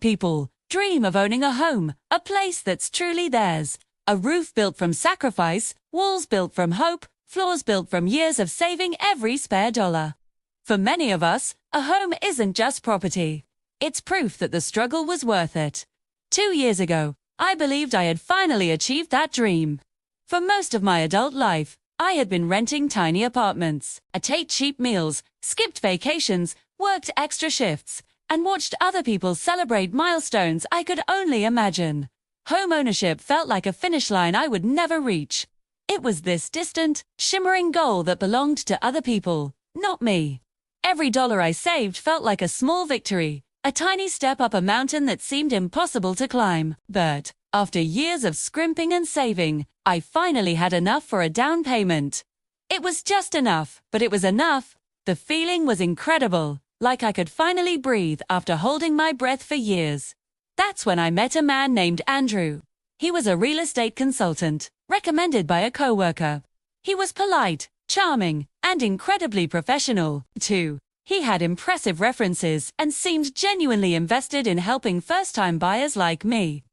people dream of owning a home, a place that's truly theirs. A roof built from sacrifice, walls built from hope, floors built from years of saving every spare dollar. For many of us, a home isn't just property. It's proof that the struggle was worth it. 2 years ago, I believed I had finally achieved that dream. For most of my adult life, I had been renting tiny apartments, ate cheap meals, skipped vacations, worked extra shifts, and watched other people celebrate milestones I could only imagine. Home ownership felt like a finish line I would never reach. It was this distant, shimmering goal that belonged to other people, not me. Every dollar I saved felt like a small victory, a tiny step up a mountain that seemed impossible to climb. But, after years of scrimping and saving, I finally had enough for a down payment. It was just enough, but it was enough. The feeling was incredible, like I could finally breathe after holding my breath for years. That's when I met a man named Andrew. He was a real estate consultant, recommended by a coworker. He was polite, charming, and incredibly professional, too. He had impressive references and seemed genuinely invested in helping first-time buyers like me.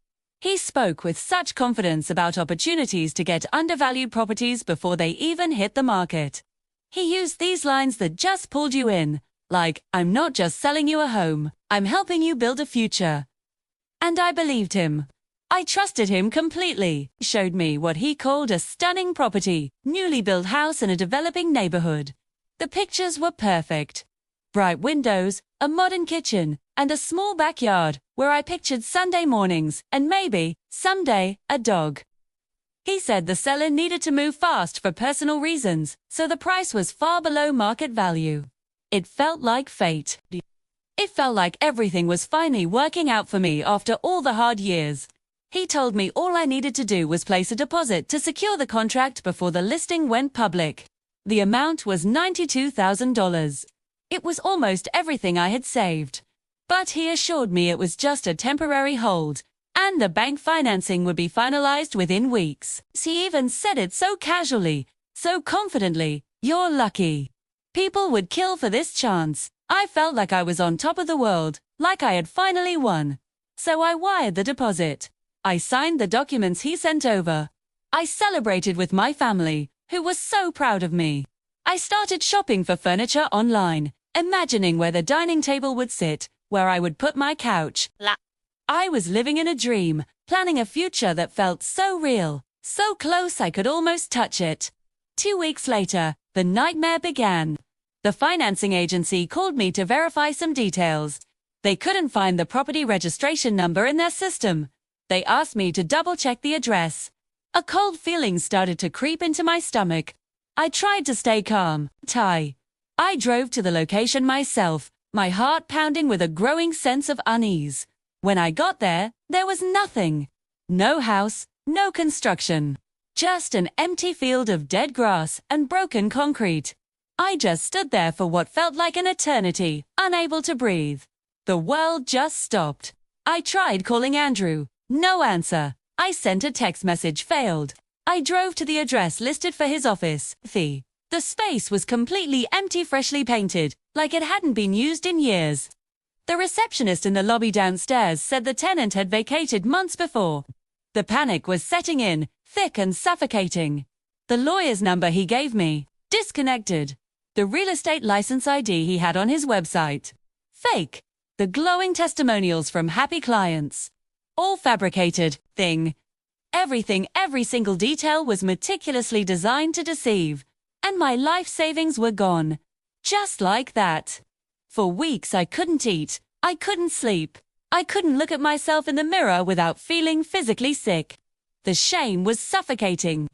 He spoke with such confidence about opportunities to get undervalued properties before they even hit the market. He used these lines that just pulled you in, like, "I'm not just selling you a home, I'm helping you build a future." And I believed him. I trusted him completely. He showed me what he called a stunning property, newly built house in a developing neighborhood. The pictures were perfect. Bright windows, a modern kitchen, and a small backyard where I pictured Sunday mornings and maybe, someday, a dog. He said the seller needed to move fast for personal reasons, so the price was far below market value. It felt like fate. It felt like everything was finally working out for me after all the hard years. He told me all I needed to do was place a deposit to secure the contract before the listing went public. The amount was $92,000. It was almost everything I had saved. But he assured me it was just a temporary hold, and the bank financing would be finalized within weeks. He even said it so casually, so confidently, "You're lucky." People would kill for this chance. I felt like I was on top of the world, like I had finally won. So I wired the deposit. I signed the documents he sent over. I celebrated with my family, who was so proud of me. I started shopping for furniture online, imagining where the dining table would sit, where I would put my couch. I was living in a dream, planning a future that felt so real, so close I could almost touch it. 2 weeks later, the nightmare began. The financing agency called me to verify some details. They couldn't find the property registration number in their system. They asked me to double-check the address. A cold feeling started to creep into my stomach. I tried to stay calm. I drove to the location myself, my heart pounding with a growing sense of unease. When I got there, there was nothing. No house, no construction. Just an empty field of dead grass and broken concrete. I just stood there for what felt like an eternity, unable to breathe. The world just stopped. I tried calling Andrew. No answer. I sent a text message, failed. I drove to the address listed for his office. The space was completely empty, freshly painted, like it hadn't been used in years. The receptionist in the lobby downstairs said the tenant had vacated months before. The panic was setting in, thick and suffocating. The lawyer's number he gave me, disconnected. The real estate license ID he had on his website, fake. The glowing testimonials from happy clients, all fabricated. Everything, every single detail was meticulously designed to deceive. And my life savings were gone. Just like that. For weeks I couldn't eat, I couldn't sleep, I couldn't look at myself in the mirror without feeling physically sick. The shame was suffocating.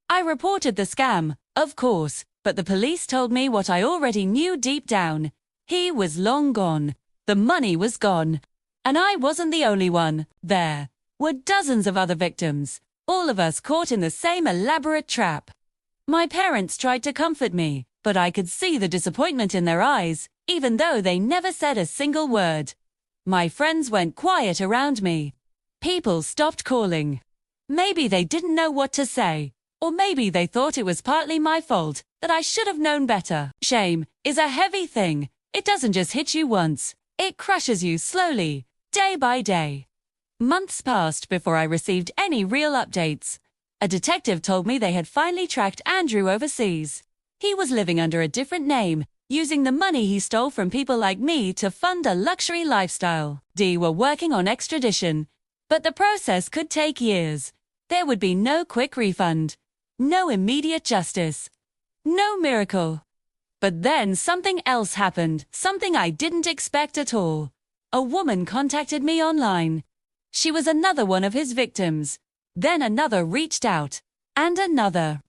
I reported the scam, of course, but the police told me what I already knew deep down. He was long gone. The money was gone. And I wasn't the only one. There were dozens of other victims, all of us caught in the same elaborate trap. My parents tried to comfort me, but I could see the disappointment in their eyes, even though they never said a single word. My friends went quiet around me. People stopped calling. Maybe they didn't know what to say, or maybe they thought it was partly my fault, that I should have known better. Shame is a heavy thing. It doesn't just hit you once. It crushes you slowly. day by day. Months passed before I received any real updates. A detective told me they had finally tracked Andrew overseas. He was living under a different name, using the money he stole from people like me to fund a luxury lifestyle. D were working on extradition, but the process could take years. There would be no quick refund, no immediate justice, no miracle. But then something else happened, something I didn't expect at all. A woman contacted me online. She was another one of his victims. Then another reached out. And another.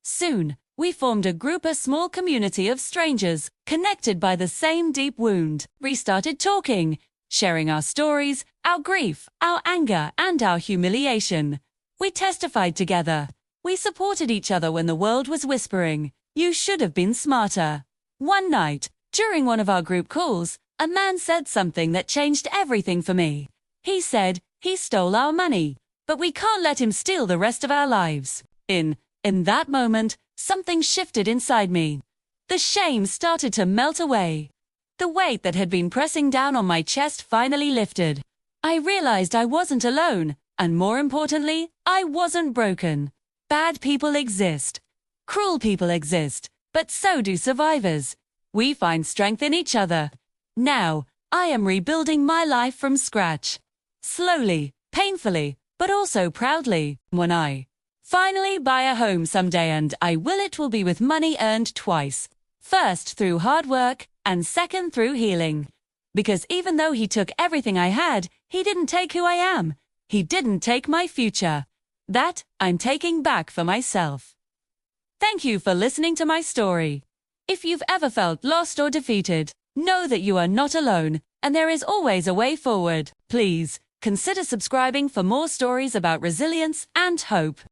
Soon, we formed a group, a small community of strangers, connected by the same deep wound. We started talking, sharing our stories, our grief, our anger, and our humiliation. We testified together. We supported each other when the world was whispering, "You should have been smarter." One night, during one of our group calls, a man said something that changed everything for me. He said, "He stole our money, but we can't let him steal the rest of our lives." In that moment, something shifted inside me. The shame started to melt away. The weight that had been pressing down on my chest finally lifted. I realized I wasn't alone, and more importantly, I wasn't broken. Bad people exist. Cruel people exist, but so do survivors. We find strength in each other. Now, I am rebuilding my life from scratch. Slowly, painfully, but also proudly. When I finally buy a home someday, and it will be with money earned twice. First through hard work, and second through healing. Because even though he took everything I had, he didn't take who I am. He didn't take my future. That I'm taking back for myself. Thank you for listening to my story. If you've ever felt lost or defeated, know that you are not alone, and there is always a way forward. Please consider subscribing for more stories about resilience and hope.